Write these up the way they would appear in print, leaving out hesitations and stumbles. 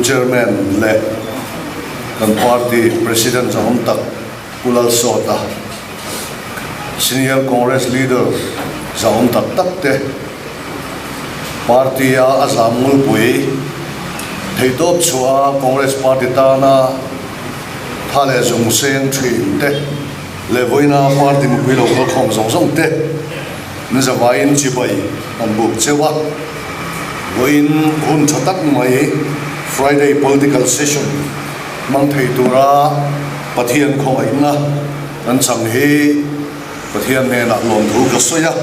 Chairman le kan party president Zahom Tak Kulal Sota senior Congress leader Zahom Tak te party a azamul pui theitop chua Congress party ta na thale zung sen thin te le voina party mu pui lo ko khom zong zong te nzawain chibai an buk chewa voin hun thatak mai Friday political session mang thei tura pathian kho aina an chang hi pathian ne na lom thu ka soya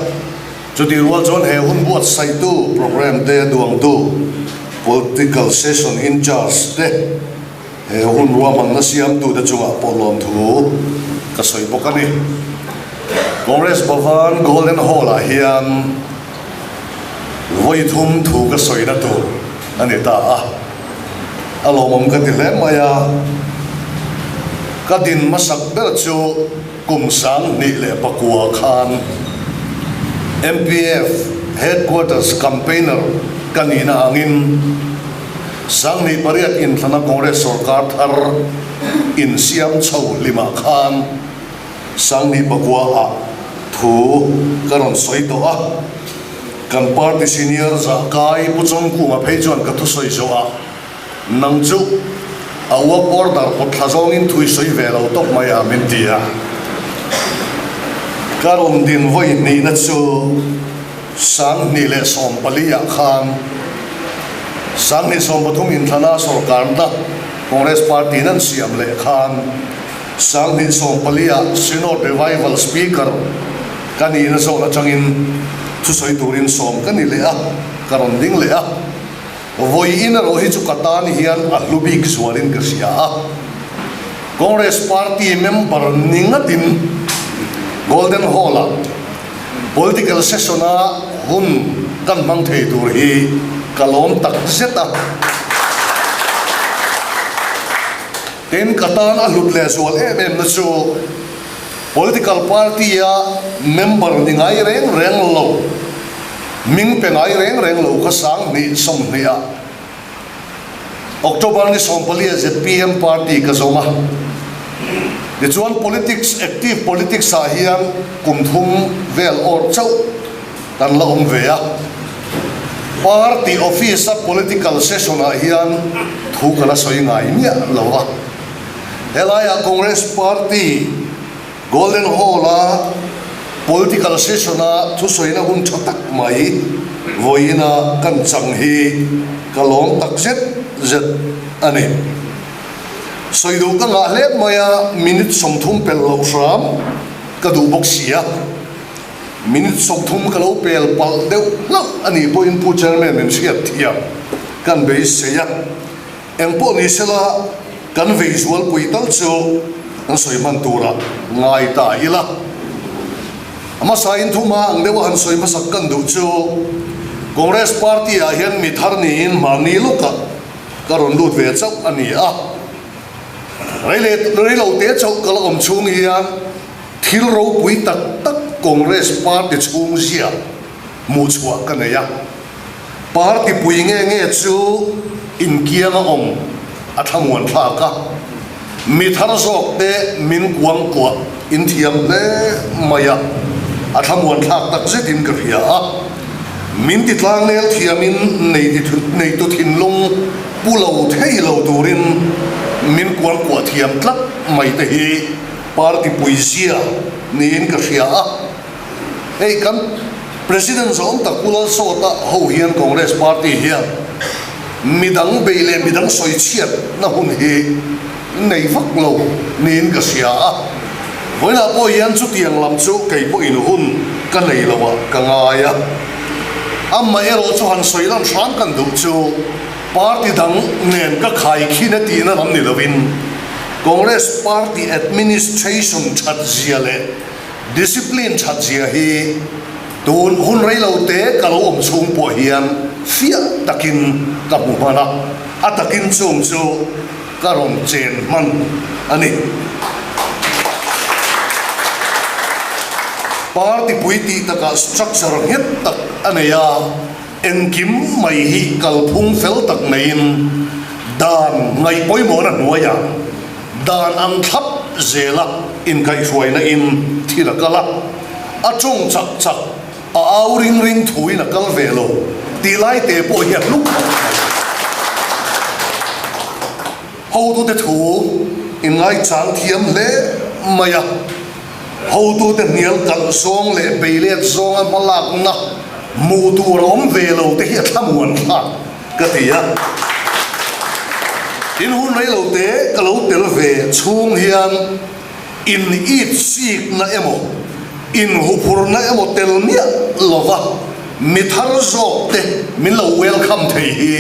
chuti rual zon he hun buat sai tu program de duang tu political session in charge de he hun ruwa mang na siam tu da chunga polom thu ka soi bokani Congress Bhavan Golden Hall a hian voi thum thu ka soi na tu ani ta alomam ka dilem maya kadin masak ber chu kumsang ni le pakua khan MPF headquarters campaigner kanina angin sang ni pariat in thana Congress sarkar thar in siam chho lima khan sang ni pakua a thu karon soito kan party senior za kai puchong ku ma pheichon ka thu soi zo nang chu a work order ko thazong in thui soi velo tok maya min tia karon din voi ni na chu sang ni le som palia khan sang ni som pathum in thana sarkar da Congress party nan siam le khan sang ni som palia synod revival speaker kani na so na changin thu soi turin som kani le karon ding le voi in ro hi chu katan hian a lubik suarin ka sia Congress party member ningatin Golden Hall political session a hun kan mang thei tur hi kalom tak zeta ten katan a lut le sual em na chu political party a member ningai reng lo Ming pengai reng lo ka sang ni som ni October ni som palia ZPM party ka zoma the chuan politics active politics a hian kumthum vel or chau kan la ve party office a political session a hian thu kala soi ngai ni lo helaya Congress party Golden Hall political session a thu soina hun thatak mai voina kan chang hi kalong tak zet ani soidu ka nga hlep maya minute somthum pel lo ram ka du boxia minute somthum ka lo pel pal deu lo ani point pu chairman men siat thia kan be seya engpo ni sela kan visual puital chu an soiman tura ngai ta ila ama sain thuma ang dewa han soi masak kan du chu Congress party a hian mi thar ni in mani luka karon lut ve chau ani reilo te chau kala om chung hian thil ro pui tak Congress party chung zia mu chua kan ya party pui nge chu in kiang om athamuan tha ka mi thar zok te min kuang kwa in thiam le maya athamuan thak tak zetin ka ria min ti tlang nel thiamin nei tu thinlung pulo theilo turin min kuang kwa thiam tlak mai te hi party puisia nin ka ria ei kan president Zahom Tak Kulal Sota ho hian Congress party hian midang beile midang soi chiat na hun hi nei vak lo nin ka sia voina po hian chu tiang lam chu kei po in hun ka nei lawa ka ngaya amma ero chu han soilan thram kan du chu party dang nen ka khai khina ti na ram ni lovin Congress party administration chat zia le discipline chat zia hi tun hun rei lo te ka lo om chung po hian fia takin ka mu mana atakin chung chu karon chen man ani party puiti taka structure het tak aneya engkim mai hi kalphung fel tak nein dan ngai poimo na nuaya dan ang thap zela in kai hruaina in thirakala achong chak chak a auring ring thuina kal velo tilai te po hian luk ho tu te thu in ngai chang thiam le maya ho tu te nial kal song le beilet song a malak na mu tu rom velo te hi thamuan kha ka tia in hun nei lo te ka lo tel ve chung hian in eat sik na emo in hupur na emo tel nia lova mithar zo te min lo welcome thei hi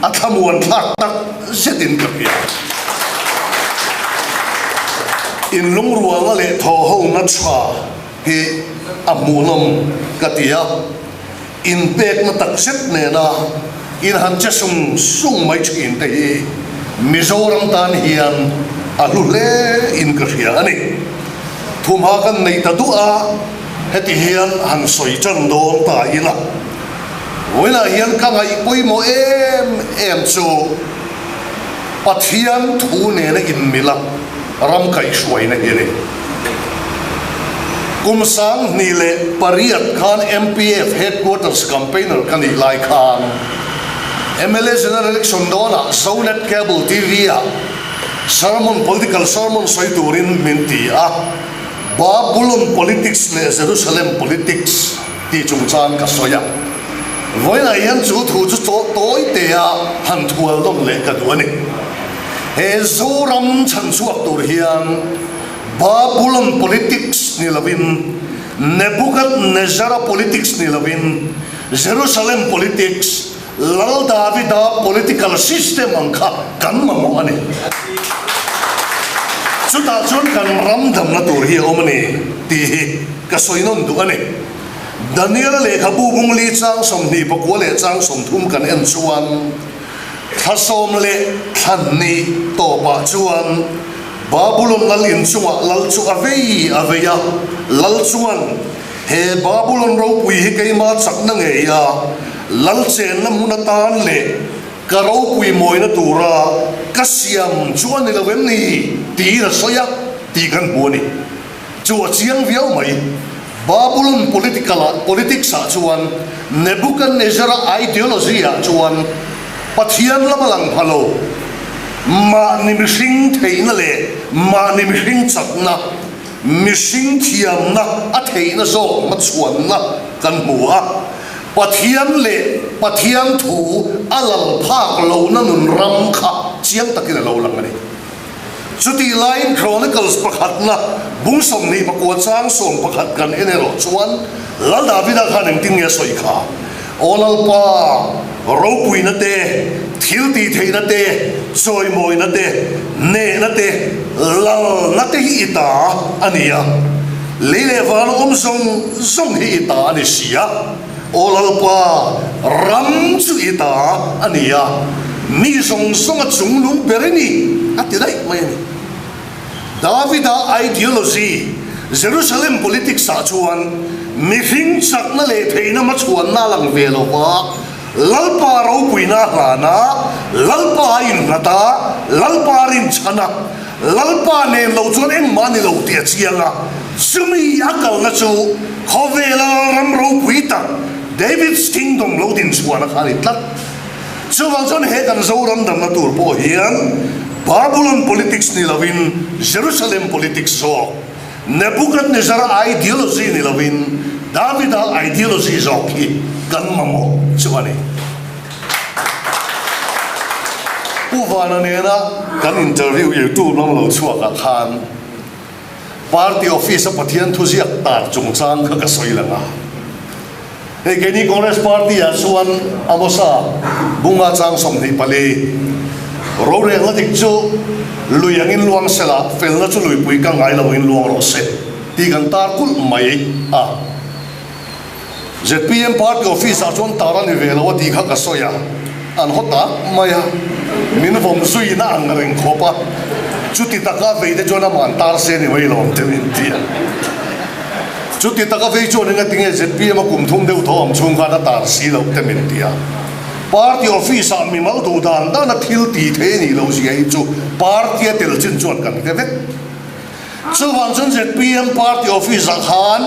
a thamuan thak tak setin ka pia in lungruanga le tho ho na cha hi amunom ka tia in pek na takset ne na in han che sung mai chin te hi Mizoram tan hian alule in kahia ani thum ha kan nei ta du a heti hian han soi chan don ta ila oila hian ka ngai poimo em chu pathian thu ne na in mila ram kai shwai na ire kumsang ni le pariat khan MPF headquarters campaigner kan ilai khan MLA general election dona Zonet Cable TV sermon political sermon soiturin minti Babylon politics le Jerusalem politics ti chungchan ka soya voina yan chu thu chu toi te han thual dom le ka duani he zoram chan chuak tur hian Babylon politics ni lavin Nebuchadnezzar politics ni lavin Jerusalem politics lal Davida political system angka kan mamu ani chuta chun kan ramdam na tur hi omani ti ka soinon du ani Daniel le khabu bungli chang som ni pakwa le chang som thum kan en chuan thasom le thanni to ba chuan Babylon lal in chunga lal chu avei aveya lal chuan he Babylon ro pui hi keima chakna nge ya lal chen na munatan le karo pui moina tura kasiam chuan ni lovem ni ti ra soya ti kan buani chu chiang viau mai Babylon politics a chuan Nebuchadnezzar ideology a chuan pathian lamalang phalo ma ni mihring theina le ma ni mihring chakna mihring thiam na a theina zo ma chuan na kan hua pathian thu alal phak lo na nun ram kha chiang takin lo lang ani chuti line chronicles pakhat na bungsom ni pakwa chang som pakhat kan enero chuan lal davida khan engting ya soi kha olal pa ropui na te thil ti theina te soi moi na te ne na te lal na te hi ita ania lele van song hi ita ani sia olal pa ram chu ita ania mi song a chung lu bereni atirai mai Davida ideology Jerusalem politics a chuan mi hing chakna le theina ma chuan na lang velo pa lalpa ro puina hlana lalpa in nata lalpa rin chana lalpa ne lo chuan eng mani lo tia chianga sumi akal na chu khovela ram ro puita David's kingdom lo din chuan khani tlat chuwang chon he kan zo ram dam na tur po hian Babylon politics ni lovin Jerusalem politics so Nebuchadnezzar ideology ni lovin Davida ideology zo ki kan mamo chuani uwana nena kan interview YouTube nam lo chuaka khan party office pathian thuziak tar chungchang ka soilanga he geni congress party a suan amosa bunga chang somni pale rore ladik chu luyangin luang sela felna chu lui pui ka ngai lo in luang ro se ti kan tar kul mai ZPM party office a chon tarani velo ti kha ka soya an hota maya min vom sui na angreng khopa chuti taka veide jona man tar se ni wei lom temin tia chút thì ta có về chỗ này tiếng ZPM mà cùng thông đều thom chung cả ta xí lâu thế mình đi party office à mình máu đồ đàn đó là thiếu tỷ thế này lâu gì ấy chú party tel chân chuột cần cái vết chú hoàn chân ZPM party office khan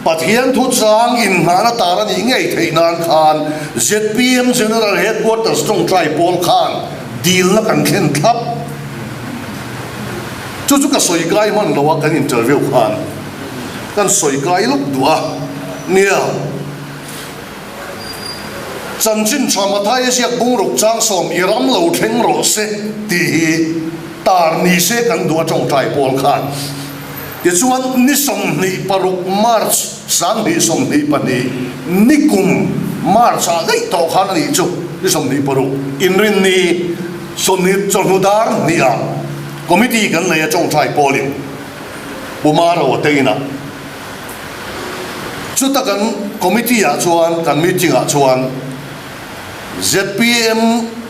bắt hiện thu trang in mà nó ta ra những ngày thấy nan khan ZPM general headquarters trong tribal khan deal nó cần khen thấp chú cái soi cái man lâu cái interview khan kan soi kai lúc dua nia chân chân chama thai siak bung ruk chang som iram lo theng ro se ti tar ni se kan dua trong trai pol khan ti chuan ni som ni paruk march sang ni som ni pani ni kum march a gai to khan ni chu ni som ni paruk in rin ni som ni chonudar ni a committee kan le trong trai polin bumaro teina chú ta kan committee à chuan kan meeting à chuan ZPM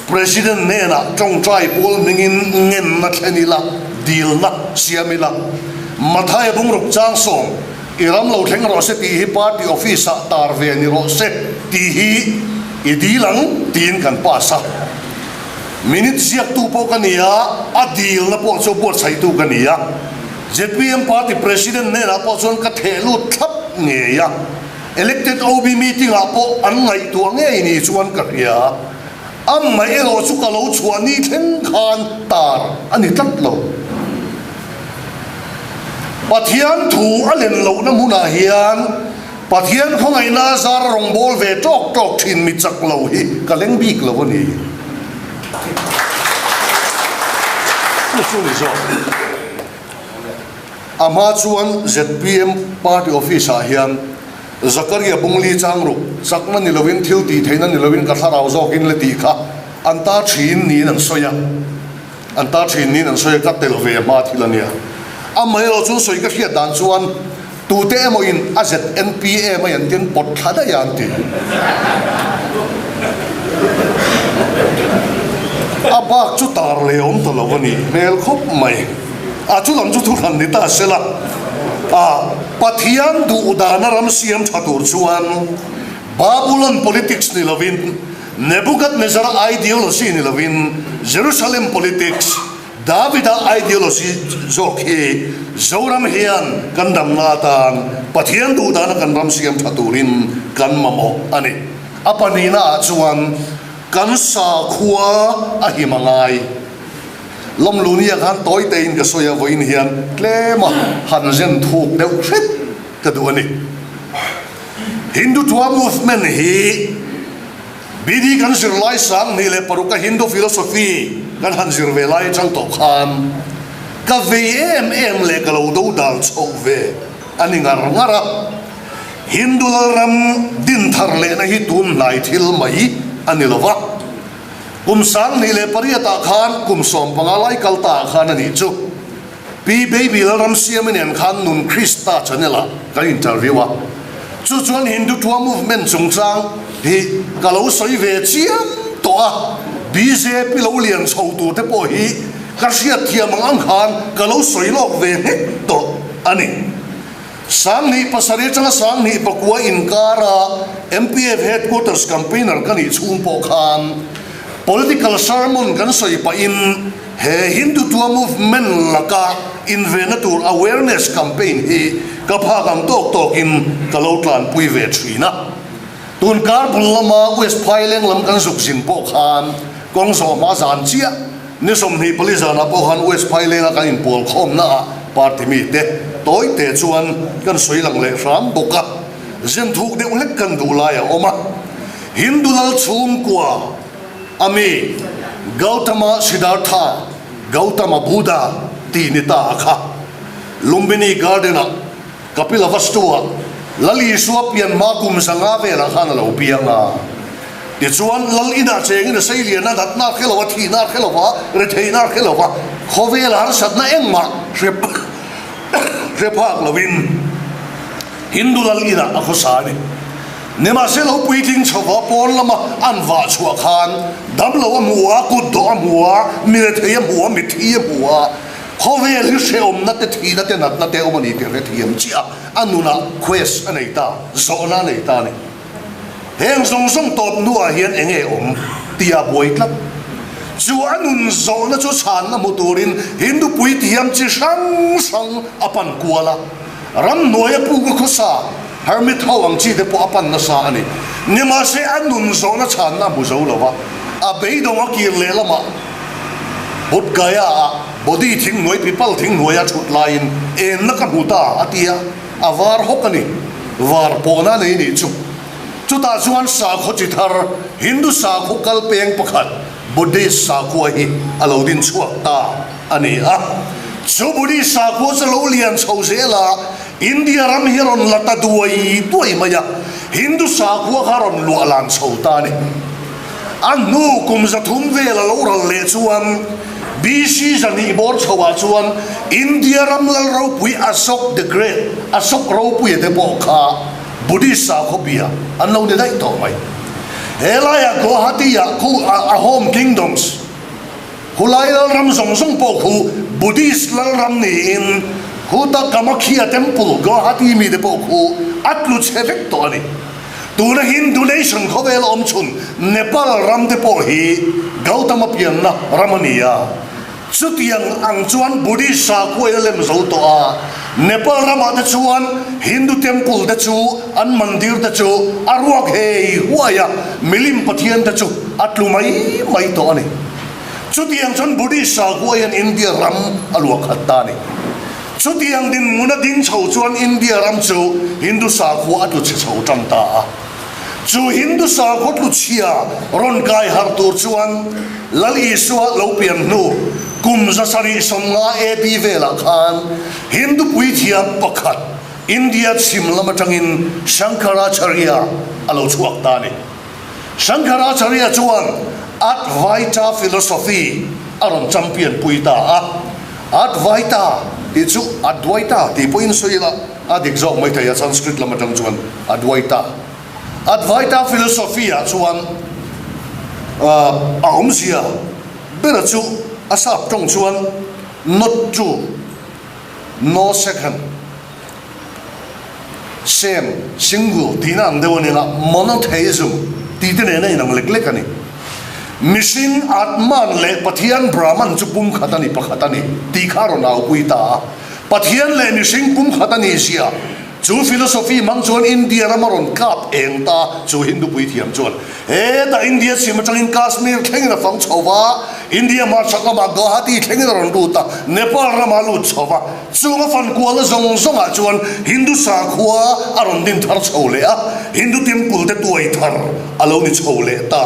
president ne na trong tribal mingin ngen na thenila deal na siamila mathai bung ruk chang som iram lo theng ro se ti hi party office a tar ve ni ro se ti hi idilang tin kan pasa minute siak tu po kania a deal na po so po sai tu kania ZPM party president ne na po chon ka thelu thap nghe ya elected OB meeting apo an ngai tu nge ni chuan ka ria am mai ero chu ka lo chuan ni theng khan tar ani tat lo pathian thu alen lo na muna hian pathian khongai na zar rong bol ve tok tok thin mi chak lo hi ka leng bik lo ni ni chu ni zo ama chuan ZPM party office a hian Zakaria bungli changru sakna ni lovin thil ti theina ni lovin ka tharau zo in le ti kha anta thin ni nang soya ka tel ve ma thilania amai ro chu soi ka hria dan chuan tu te mo in AZNPA ma yan tin pot thada yan ti abak chu tar leom to lovani mel khop mai a chu lam chu thu khan ni ta sela pathian du dana ram siam thatur chuan babylon politics ni lovin Nebuchadnezzar ideology ni lovin Jerusalem politics Davida ideology zokhi zoram hian kandam natan pathian du dana kan ram siam thaturin kan mamo ani apanina chuan kan sa khuwa a himangai lom lunia khan toy tein ka soya voin hian tlema hanzen thuk deuh hret ka du ani Hindutva movement hi bidi kan sir lai sang ni le paruka Hindu philosophy kan han sir ve lai chang to khan ka vem le ka lo do dal chou ve ani ngara Hindu ram din thar le na hi tun nai thil mai ani lova kum sang ni le pariata khan kum som pangalai kalta khan ani chu pi baby ram siamen khan nun Krista chanela ka interview wa chu chuan Hindutva movement chungchang hi kalau soi ve chiam to a BJP lo lian chho tu te po hi ka sia thiam ang khan kalau soi lok ve he to ani sang ni pasare changa sang ni pakua inkara MPF headquarters campaigner kan hi chung po khan political sermon kan soi pa in he Hindutva movement laka invenatur awareness campaign hi kapagam tok in kalotlan pui ve thina tun kar bulama West Phaileng lam kan suk sin po khan kong so ma zan chia ni som ni polizana po khan West Phaileng kan in pol khom na party mi te toy te chuan kan soi lang le ram boka zen thuk de ulek kan du la ya oma Hindulal chung kwa ami Gautama Siddhartha Gautama Buddha tinita akha Lumbini Gardena Kapila Vastua lali suapian makum sanga vela khana lo pianga ti chuan lal ina cheng na sailia na dat na khelawa thi na khelawa re thei na khelawa khovel har sat na engma repak lovin Hindu lal ina akhosani nema se lo puiting chowa pon lama anwa chua khan dam lo muwa ku do muwa mi re thei muwa mi thi muwa khovel hi sheom na te thi na te nat na te omani te re thiam chi a anuna quest anei ta zona nei ta ni heng song song top nuwa hian enge tia boitla chu anun zona chu chan na motorin hindu pui thiam chi sang apan kuala ram noya pu ko sa hermit hawang chi de po apan na sa ani nima se anun zona chan na mu zo lawa a beidong a kir le lama bot gaya body thing noi people thing noya chut lain en na ka huta atia avar hokani war pona nei ni chu ta chuan sa kho chi thar hindu sa kho kal peng pakhat buddhist sa kho hi alodin chuak ta ani a chu buddhist sa kho chalo lian chho zela india ram hiron lata duai tuai maya hindu sa kho haron lu alan chho ta ni anu kum za thum vela lo ral le chuan BC zani bor chowa chuan india ram lal ro pui asok the great asok ro pui de bo kha buddhist sa kho bia an lo ne dai to mai helaya Guwahati ya khu a home kingdoms hulai lal ram song song po khu buddhist lal ram ni in khu ta Kamakhya temple Guwahati mi de po khu atlu chevek to ani tuna hindu nation kho vel om chun nepal ram de po hi Gautama pian na ramania chutiang ang chuan buddhist sa kho lem zo to a nepal rama da chuan hindu temple da chu an mandir da chu arwak he huaya milim pathian da chu atlu mai to ani chutiang chon buddhist sa kho yan india ram alwak hatta ni chutiang din muna din chho chuan india ram chu hindu sa kho atlu chho tam ta chu hindu sa kho lu chia ron kai har tur chuan lali suwa lo pian nu kum za sari somnga ap vela khan hindu pui thia pakhat india chimlama tangin shankaracharya alo chuak ta ni shankaracharya chuan advaita philosophy aron champion pui ta advaita ti chu advaita ti poin soila adik zo mai thaya sanskrit lama tang chuan advaita philosophy chuan aumsia bera chu asap tong chuan not true no second same single tinang dewani la monotheism ti te ne nang lek ani mission atman le pathian brahman chu pum khatani pakhatani ti kharo naw puita pathian le mission pum khatani sia chu philosophy mang chuan india ramaron kap engta chu hindu pui thiam chuan ta india simachangin kashmir thlengina fang chowa india ma chakama Guwahati thlengina ron ruta nepal ramalu chowa chunga fan kuala zong a chuan hindu sa khuwa aron din thar chole a hindu temple te tuai thar alo ni chole ta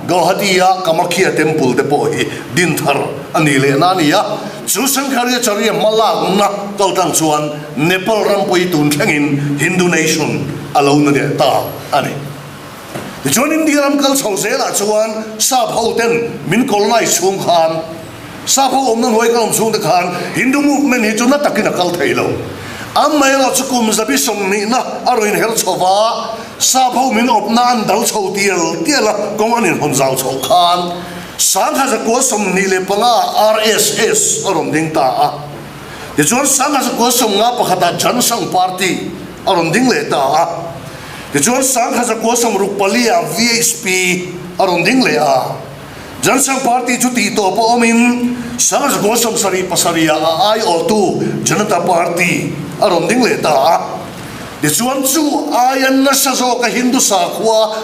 Guwahati ya Kamakhya temple te po hi din thar ani le na ni ya chu Shankaracharya malak na kaltang chuan nepal ram pui tun thlengin hindu nation alo na de ta ani chuan india ram kal chho zela chuan sa photen min kolnai chung khan sa pho om na hoi kal chung de khan hindu movement hi chuna takina kal thailo amma ya chukum zabi somni na aroin hel chowa sa pho min op na an dal chho tiela konganin hon zau chho khan sangha za ko somni le panga rss arom ding ta ye chuan sangha za ko som nga pakhata jansang party arom ding le ta chuan sangha za ko som rupalia vsp aron ding le jansang party chu ti to po omin sangha za ko som sari pasaria io2 janata party aron ding le ta chuan chu ayan na sa zo ka hindu sa khwa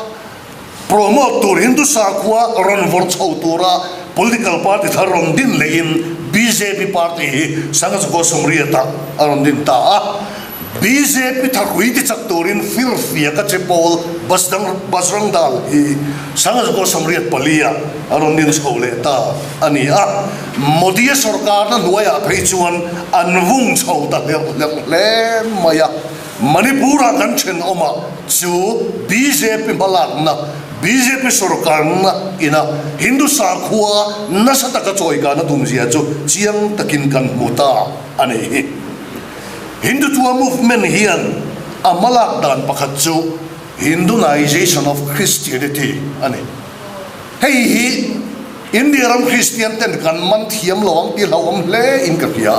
promote tur hindu sa khwa ron vor chho tura political party tharon din le in bjp party sangha za ko som riata aron din ta BJP tharui ti chaktorin filfia ka chepol basrang dal hi sangas ko samriat palia aron din chole ta ani modi sarkar na nuaya pheichuan anwung chhota le maya manipura kan chen oma chu BJP balak na BJP sarkar na ina hindu sa khuwa na sataka choika na tumjia chu chiang takin kan muta ani Hindutva movement hian amalak dan pakhat chu Hinduization of Christianity ani hei hi India ram Christian ten kan man thiam lawang ti lawam le in ka pia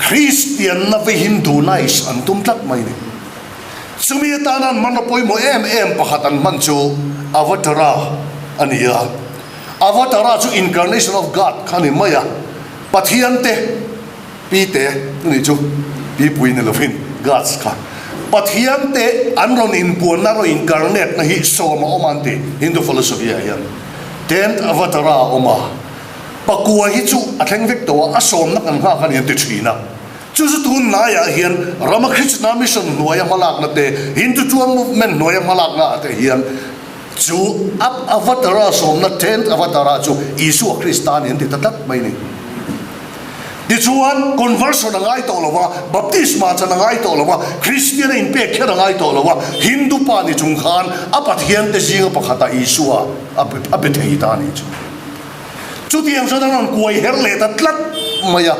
Christian na ve Hindu na is antum tlak mai ni sumi tanan man poi mo em pakhatan man chu avatara ania avatara chu incarnation of God khani maya pathian te pi te ni chu pi pui ne lovin God's ka pathian te anron in puan na ro incarnate na hi so ma omante Hindu philosophy yan ten avatara oma pakua hi chu atheng vek to asom na kan kha kan yan te thina chu chu tun na ya hian Ramakrishna mission noya malak na te Hindu chuang movement noya malak na te hian chu avatara som na ten avatara chu Isu Kristan yan te tatat mai ni di chuan conversion na ngai to lawa baptisma cha na ngai to lawa Christian in pe khe na ngai to lawa Hindu pa ni chung khan apathian te jinga pakhata Isua apethei ta ni chu tiang sa nan kuai her le ta tlat maya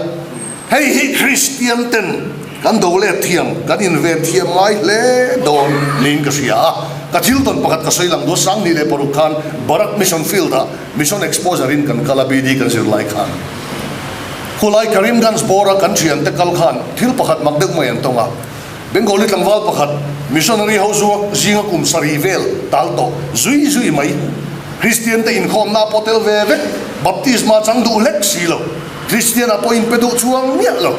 hei hi Christian ten kan do le thiam kan in ve thiam mai le don ling ka sia ka thil ton pakhat ka soilang do sang ni le parukhan barak mission field mission exposure in kan kalabidi kan sir lai khan kulai Karimganj bora country ante kalkhan thil pakhat magdek mai antonga Bengali tlangwal pakhat missionary house zinga kum sarivel talto zui mai Christian te in khom na potel ve baptisma changdu lek silo Christian apo in pedu chuang nia lo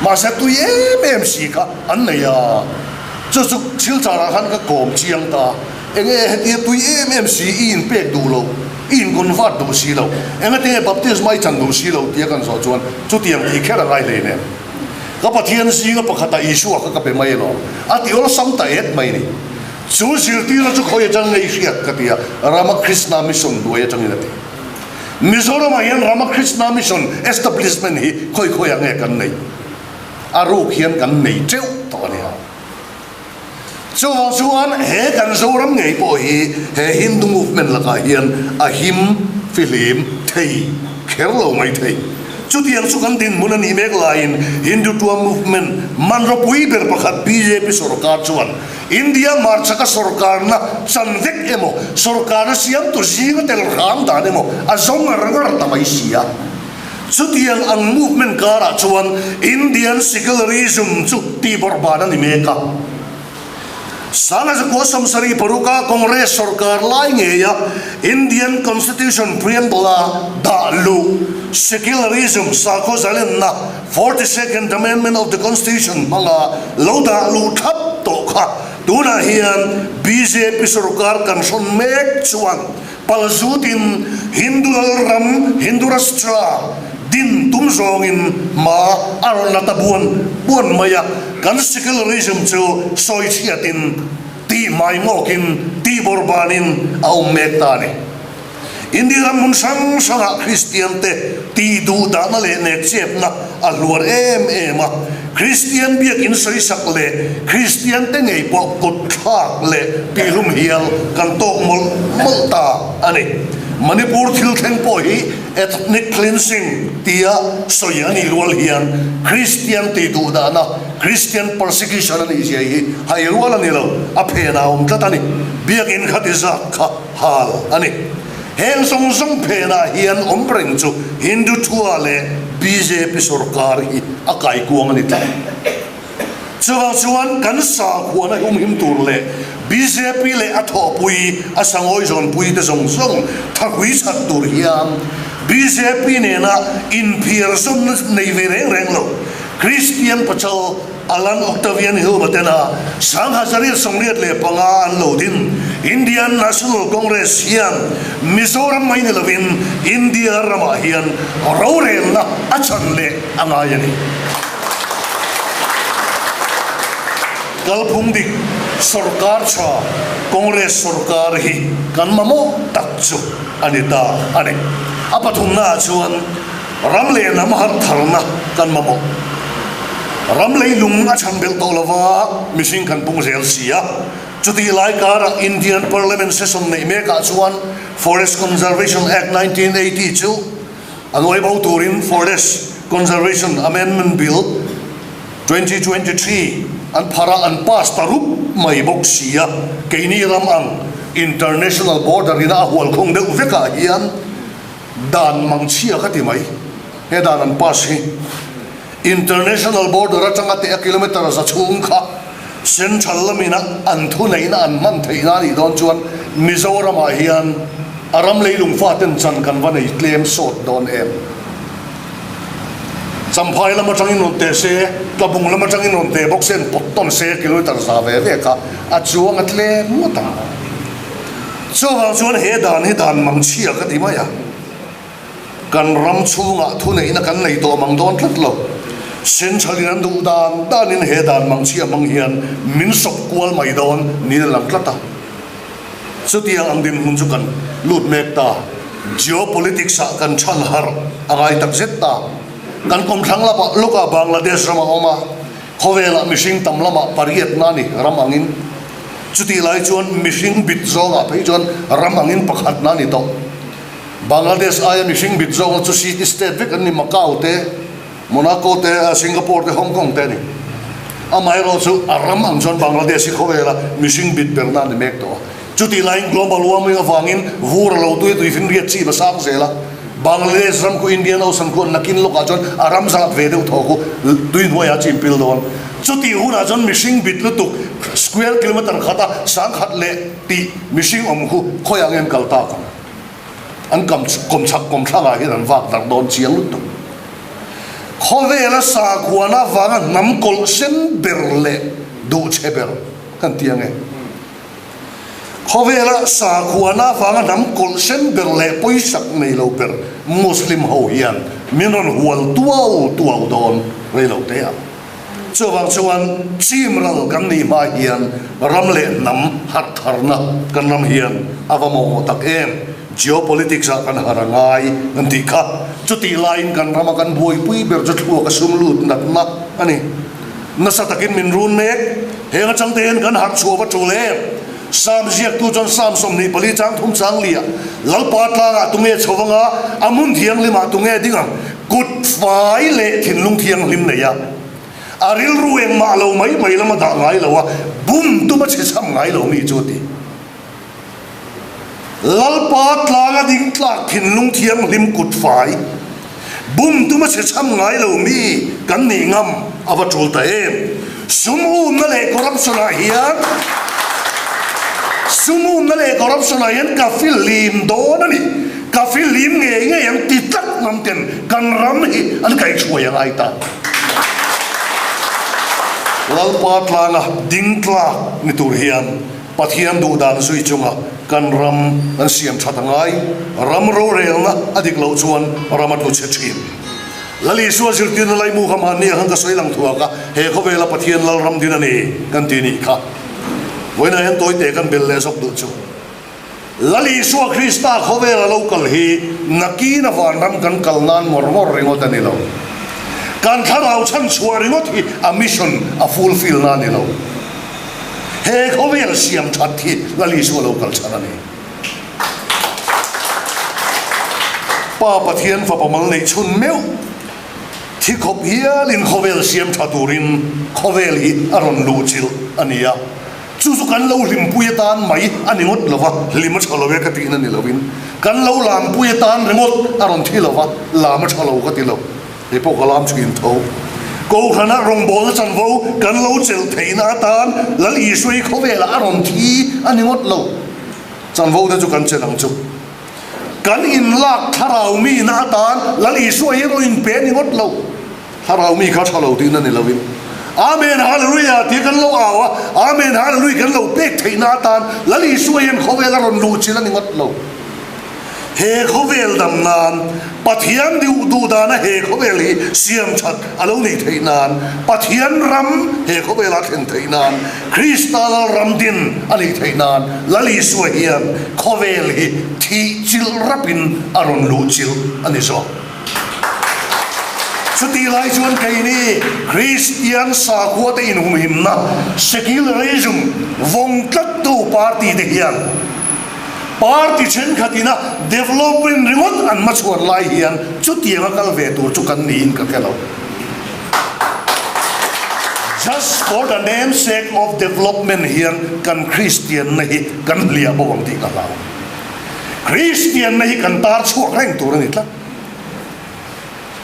ma sa tu em si ka an na ya chu chu chil chara khan ka kom chiang ta enge he tu em si in pek du lo in convert do silo engate baptism mai chan do silo tia kan so chuan chu tiang thi khera ngai le ne ka pathian singa pakhata Isu ka pe mai lo ati ol sam ta et mai ni chu sil ti ra chu khoi chang ngai riat ka tia Ramakrishna mission do ya chang ni te Mizoram ayan Ramakrishna mission establishment hi khoi ange kan nei aru khian kan nei cheu to ni chuan he kan zoram ngei po hi he Hindu movement la ka hian a him film thei kherlo mai thei chutiang chu kan din munan hi mek lain Hindu tua movement manro pui ber pakhat BJP sarkar chuan India marcha ka sarkar na chanvek emo sarkar siam to jinga tel ram da emo azong rangar ta mai sia chutiang ang movement kara chuan Indian secularism chu ti borbana ni meka sana sa kosam sari paruka Congress sarkar lai ngeya Indian Constitution preamble da lu secularism sa ko zalen na 42nd Amendment of the Constitution mga loda lu thap to kha tuna hian BJP sarkar kan son mek chuan palzutin Hindu Rashtra din tumzongin ma arna tabuan buan maya kan secularism chu soi chiatin ti mai mokin ti borbanin au metani India mun sang sanga Christian te ti du da na le ne chep na alwar ema Christian biakin soi sakle Christian te ngei po kut thak le pilum hial kan tok molta ani Manipur thil theng po hi ethnic cleansing tia soyani rual hian Christian ti du da na Christian persecution ani sia hi hai rual ani lo aphena tatani biakin khatiza kha hal ani heng song phena hian ompreng chu Hindu thua le BJP sarkar hi akai kuang ani ta chuan kan sa khuana him tur le BJP le atho pui asangoi zon pui te song thakui chat tur hiam BJP ne na in Pearson nei ve reng lo Christian pachal Alan Octavian Hill batena sang hazari somriat le panga an lo din Indian National Congress hian Mizoram mai ne lovin India rama hian rorel na achan le angayani kalphung dik sarkar cha Congress sarkar hi kan mamo takchu anita ane apathum na chuan ramle namhar tharna kan mamo ramle lung a chambel tolawa missing kan pung zel sia chuti lai kara Indian Parliament session nei meka chuan Forest Conservation Act 1982 anoi bauturin Forest Conservation Amendment Bill 2023 an para an pas tarup mai boksia keini ram ang international border ina ahwal khong de uveka hian dan mangchia ka ti mai he dan an pass hi international border atanga te kilometer sa chung kha central lamina an thu nei na an man thei na ni don chuan Mizoram a hian aram leilung faten chan kan va nei claim sot don em samphai lama changin non te se kabung lama changin non te boxen potton se kilometer sa ve ve ka a chuang atle muta chuang chuan he dan mangchia ka ti maya kan ram chunga thu nei na kan nei to mang don tlat lo sen chalinan du dan in he dan mangchia mang hian min sok kwal mai don ni lang tlata chutia ang din hun chu kan lut mek ta geopolitics a kan chal har angai tak zet ta kan kom thang la loka Bangladesh rama oma khowela mishing tamlama pariat nani ramangin chuti lai chuan mishing bit zonga phei chuan ramangin pakhat nani to Bangladesh aya mishing bit zonga chu city state vek ani Macau te Monaco te Singapore te Hong Kong te ni amai ro chu aramang chuan Bangladesh khowela mishing bit bernani mek to chuti lai global warming awangin vur lo tu fin riat chi ba sang zela Bangladesh ram ko Indian Ocean ko nakin loka jon aram zalak ve deu thoku tuin hoya chimpil don chuti huna jon mishing bit lu tuk square kilometer khata sang khat le ti mishing om khu khoyang en kalta ko an kom thanga hi ran wak dar don chiang lu tuk khowela sa khuana wanga nam kol sen berle du cheber kan tiang e khowela sa khuana wanga nam kol sen berle poisak nei lo ber muslim ho hian minon hual tuau don re lo te a chuwang chuan chimral kan ni ma hian ramle nam hat tharna kan nam hian awamo tak em geopolitics a kan harangai anti kha chuti line kan rama kan boi pui ber jathu ka sumlut nat na ani nasa takin min run mek henga changten kan har chuwa chule sam ziak tu jon sam som ni pali chang thum chang lia lal patla nga tunge chowanga amun thiang lima tunge dinga kut fai le thinlung thiang lim ne ya aril rueng ma lo mai lama da ngai lo wa bum tu ma che sam ngai lo mi choti lal patla nga ding tlak thinlung thiang lim kut fai bum tu ma che sam ngai lo mi kan ni ngam awa chul ta em sumu na le corruption a hian sumu na le corruption a hian ka fil lim do na ni ka fil lim nge yang titak nam ten kan ram hi an kai chua yang ai ta lal patla nga ding tlak ni tur hian pathian du dan sui chunga kan ram an siam thatangai ram ro rel na adik lo chuan ramatu chechin lali suwa zirtin lai mu kham han ni han ka soilang thua ka he khowela pathian lal ram din ani kan ti ni kha voina hen toi te kan bel le sok du chu lali suwa krista khowela local hi nakina van ram kan kalnan mor ringot ani lo kan tharau chan chuwa ringot hi a mission a fulfill na ni lo he khowel siam that thi lali suwa local chanani pa pathian fa pamal nei chun meu thi khop hian in khowel siam thaturin khowel hi aron lu chil ania chu kan lo lim puyetan mai aningot lova limot cholowe ka tin ani lovin kan lo lam puyetan remote aron thilova lam cholo ka tilo e po kalam chin tho ko khana rong bol chan vo kan lo chel theina tan lal i sui khowela aron thi aningot lo chan vo da chu kan chelang chu kan in lak tharau mi na tan lal i sui ro in pe ningot lo tharau mi kha chalo tin ani lovin amen hallelujah ti kan lo awa amen hallelujah kan lo pek theina tan lali suyen khowela ron lu chila ni ngot lo he khovel dam nan pathian du dana he khoweli siam chat alo ni theinan pathian ram he khowela then theinan kristal ram din ali theinan lali suyen khoweli thi chil rapin aron lu chil ani so chuti lai chuan kai ni Christian sa khuate in him na secularism vong tlat tu party de hian party chen khatina development remote an ma chuan lai hian chuti nga kal ve tur chu kan ni in ka kelo just for the namesake of development hian kan Christian na hi kan lia bawang ti ka law Christian này cần tar chuộc rèn tu ra nít la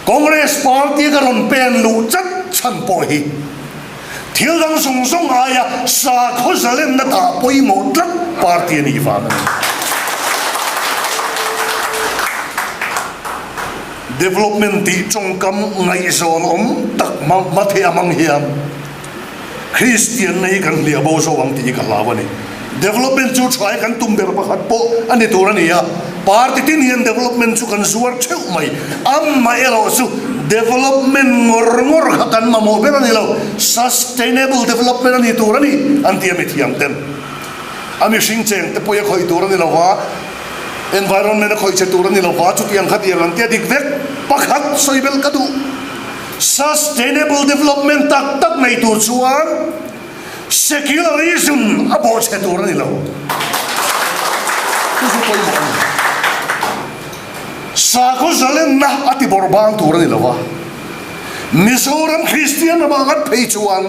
Congress Party cái ron pen lu chất chân bồi hi thiếu rằng sung sung ai à sa khó sa lên na ta bồi một chất party này vào development ti trong kam ngai zon tak ma the amang hiam Christian này kan lia bo so wang ti kan lawa ni development chu try kan tum ber pakhat po ani turani ya party tin hian development chu kan zuar theu mai amma elo su development ngor kan ma mo ber ani lo sustainable development ani turani anti ami thiam ten ami sing cheng te poya khoi turani lo wa environment khoi che turani lo wa chu tiang khat yan te dik vek pakhat soibel kadu sustainable development tak nei tur chuan secularism abo che turani lo tu su poi mo sa ko zalen na ati borbang turani lo wa Mizoram Christian amangat pei chuan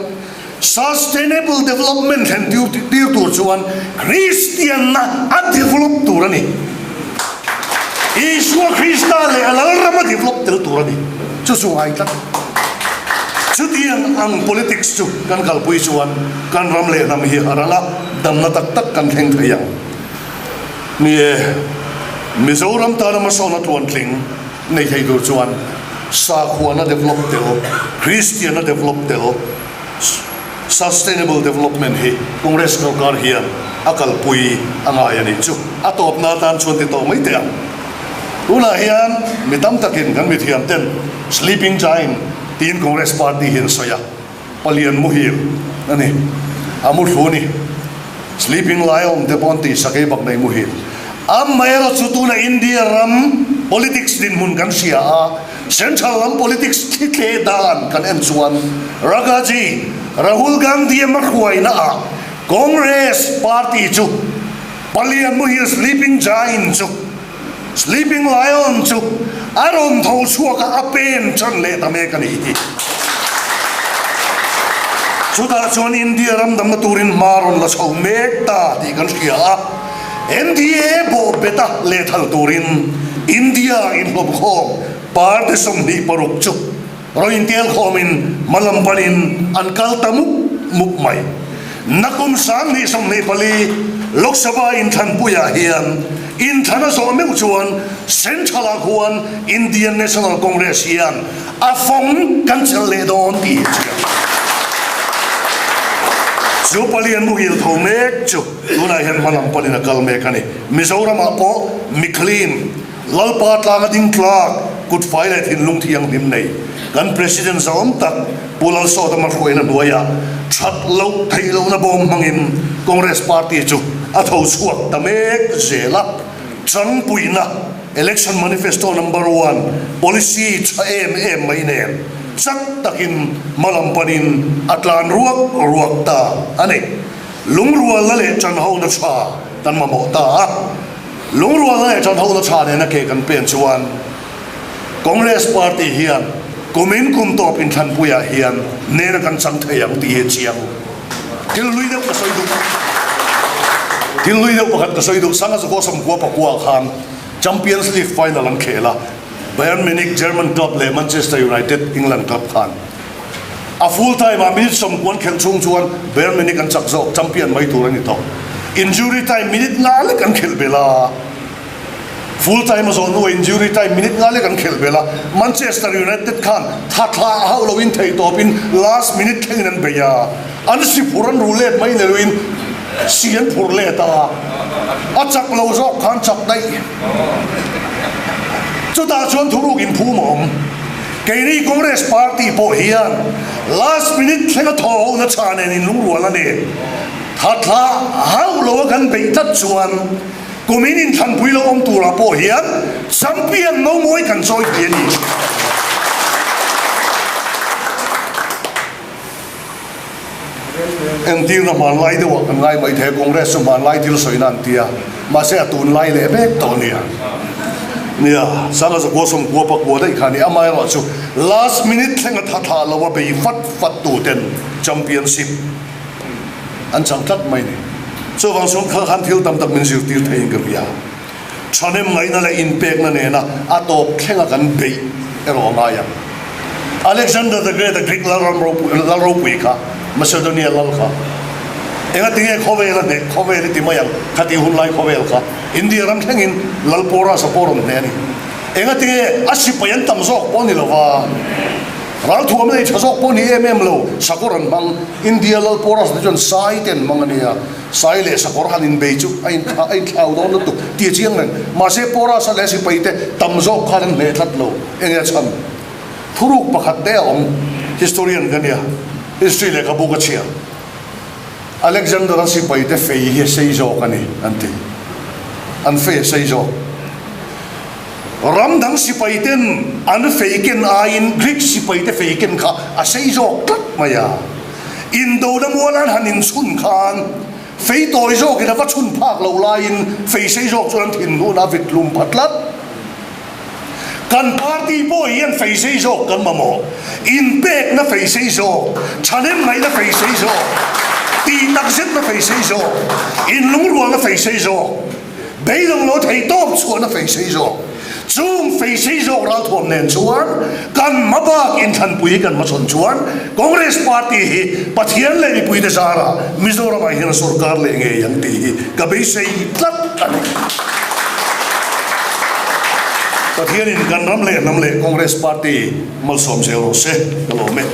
sustainable development and dir tur chuan Christian na develop turani Iswa Krista le alarma develop tel turani chu su ai tak chu tiang ang politics chu kan kalpui chuan kan ram le nam hi arala dam na tak tak kan theng thayang ni Mizoram ta na sona tuan tling nei thei tur chuan sa khuana develop tel Christian na develop tel sustainable development hi Congress no kar hian akal pui anga yani chu atop na tan chuan ti to mai te una hian mitam takin kan mi thiam ten sleeping giant tin Congress party hin soya palian muhir ani amul phoni sleeping lion de ponti sakai bak nei muhir am mayro chutuna India ram politics din mun kan sia central ram politics thithe dan kan en chuan Ragaji Rahul Gandhi makhuai na Congress party chu palian muhir sleeping giant chu sleeping lion chu aron thau chuak a pen chan le tame kani chuta chuan India ram dam na turin maron la chau mek ta ti kan ria NDA bo beta le thal turin India in lob khom parte som ni paruk chu roin tel khomin malam panin an kal tamuk muk mai nakum sang ni som ni pali Lok Sabha in than puya hian in thana so meu chuan central huan Indian National Congress hian a phong cancel le don ti chu palian mu hil tho mek chu tuna hian malam palina kal me kani Mizoram apo Miklin lalpat langa ding Clark good pilot in lung thiang lim nei kan president zom tak pulal so ta mar khoina nuaya that lo thailo na bom mangin Congress party chu a tho chuak tamek zela chang puina election manifesto number 1 policy em mai nen chak takin malam panin atlan ruak ta ane lungrual la le chan ho na cha tan ma mo ta lungrual la le chan ho na cha ne na ke kan pen chuan Congress party hian kumin kum to pin than puya hian ne na kan chang thayang ti he chiang til lui de ka soidu til lui de pakhat ka soidu sanga so sam ko pa kwa khan Champions League final an khela Bayern Munich German club le Manchester United England club khan a full time a minute som kon khel chung chuan Bayern Munich an chak zo champion mai tur ani to injury time minute na le kan khel bela full time zo no injury time minute na le kan khel bela Manchester United khan thatla ha lo in thei to pin last minute khelin an beya an si puran roulette mai ne ruin sian purle ta achak lo zo khan chak dai chu ta chuan thuruk in phu mom keini Congress party po hian last minute thlenga tho na chane in lungrual ane thatla ha lo kan be tat chuan kuminin than puilo om tura po hian champion no moi kan choi hian ni em tiêu na man lai de wa kan lai mai the Congress man lai til soinan tia ma se atun lai le bek to nia nia sanga so kosom ko pa ko dai khani amai ro chu last minute thenga tha lo wa be fat tu ten championship an chang tat mai ni so wang song khan thil tam tak min zir tir thein ka bia chanem ngai na la impact na ne na atop khenga kan be ero nga ya Alexander the Great, the Greek lalropui ka Macedonia lal ka enga tinge khovel ne khovel ti mayang khati hun lai khovel ka India ram thangin lalpora saporon ne ni enga tinge asipayan tamzok poni lova ral thuam nei thasok poni lo sakoran bang India lalpora sa jon sai ten mangania sai le sakor hanin beichu ain thau don tu ti chiang nang ma se pora sa le si paite tamzok khan ne that lo enga cham thuruk pakhat de ong historian gania history le ka buka chia Alexander si paite fei he sei zo kani anti an fe sei zo ram dang si paiten an feiken ain Greek si paite feiken kha a sei zo tat maya Indo da molan hanin sun khan fei toi zo ki da va chun phak lo lain fei sei zo chuan thin nu na vit lum phatlat kan party boy yan fei sei zo kan mamo in pek na fei sei zo chanem ngai na fei sei zo ti nak zet na fei sei zo in lung ruang na fei sei zo bei long lo thei top chuan na fei sei zo chung fei sei zo ra thom nen chuan kan mabak in than pui kan ma chon chuan Congress party hi pathian le ni pui de sara Mizoram hi na sarkar le nge yang ti hi ka bei sei tlat ani pathian in kan ram le nam le Congress party mal som se ro se kalo me